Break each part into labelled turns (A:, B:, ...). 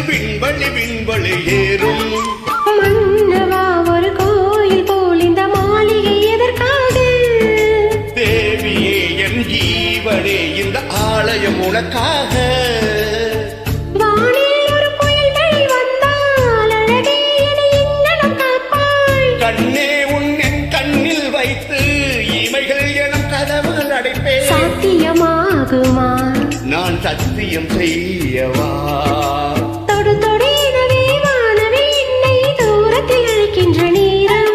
A: விண்வழி விண்வழி ஏறும்.
B: மன்னவா ஒரு கோயில் போல் இந்த மாளிகை எதற்காக?
A: தேவியே என் ஜீவனே இந்த ஆலயம் உனக்காக.
B: வானில் ஒரு புயல் மழை வந்தால் அழகே என்னை எங்கனம் காப்பாய்.
A: கண்ணே உன் என் கண்ணில் வைத்து இமைகள் எனும் கதவுகள் அடைப்பேன்.
B: சாத்தியமாகுமா?
A: நான் சத்தியம் செய்யவா?
B: தொடு தொடையினவே வானவே என்னை தூரத்தில் அழைக்கின்ற நேரம்.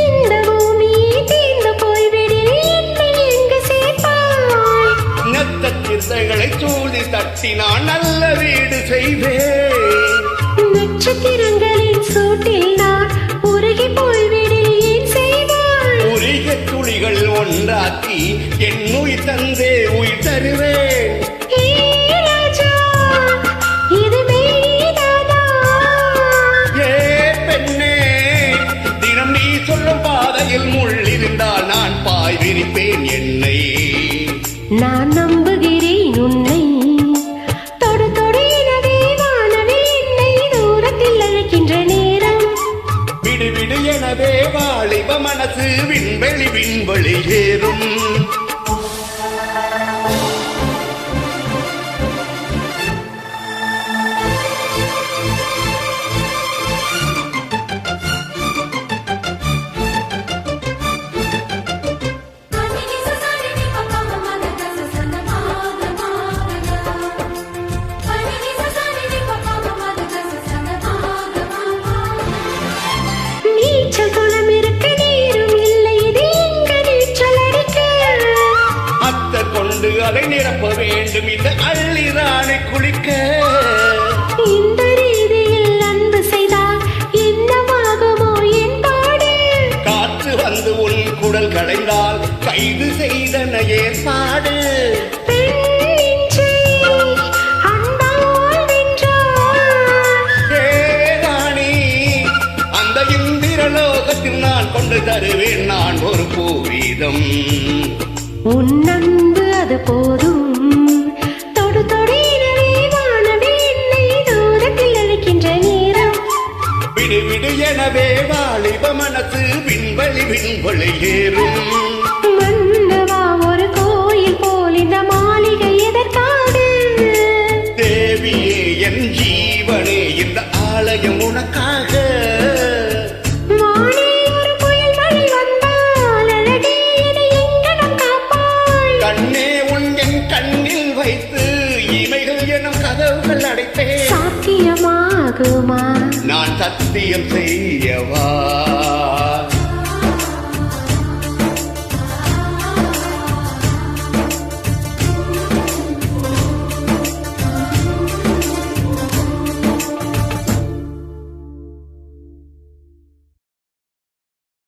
B: இந்த பூமியை தீர்ந்து போய்விடில் என்னை எங்கு சேர்ப்பாய்?
A: நட்சத்திரங்களை சூழ்ந்து தட்டி நான் நல்ல வீடு செய்வேன்.
B: நட்சத்திரங்களின் சூட்டில் நான் உருகி போய்விடில் ஏன் செய்வாய்?
A: உரிய துளிகள் ஒன்றாக்கி என் உயிர் தந்தே உயிர் தருவேன்.
B: ஏ ராஜா, இது மெய்தானா?
A: ஏ பெண்ணே, தினம் நீ சொல்லும் பாதையில் முள் இருந்தால் நான் பாய் விரிப்பேன் என்னை.
B: நான் நம்புகிறேன் உன்னை. தொடு தொடையினவே வானவே என்னை தூரத்தில் அழைக்கின்ற நேரம்.
A: விடு விடு எனவே வாலிப மனசு விண்வெளி விண்வெளி ஏறும்.
B: நீச்சல் குளம் இருக்க நேரம் இல்லை, இது எங்க நீச்சல் அடிக்க?
A: அத்தை கொண்டு அதை நிரப்ப வேண்டும் இந்த அள்ளிரானை குளிக்க.
B: இந்த ரீதியில் அன்பு செய்தால் என்னவாகுமோ என் பாடு?
A: காற்று வந்து உன் குடல் களைந்தால் கைது செய்தன ஏற்பாடு.
B: பெண் நெஞ்சை அன்பால் வென்றாய்.
A: ஏதானி அந்த இந்திரலோகத்தில் நான் கொண்டு தருவேன் நான் ஒரு பூவீதம்.
B: உன் அன்பு அது போதும். தொடு தொடையினவே வானவே என்னை தூரத்தில் அழைக்கின்ற நேரம்.
A: விடு விடு எனவே வாலிப மனசு விண்வெளி விண்வெளி ஏறும்.
B: மன்னவா ஒரு கோயில் போல் இந்த மாளிகை எதற்காக?
A: தேவியே என் ஜீவனே இந்த ஆலயம் உனக்காக.
B: வானில் ஒரு புயல் மழை வந்தால் அழகே என்னை எங்கனம் காப்பாய்.
A: கண்ணே உன் என் கண்ணில் வைத்து இமைகள் எனும் கதவுகள் அடைப்பேன்.
B: சாத்தியமாகுமா?
A: நான் சத்தியம் செய்யவா?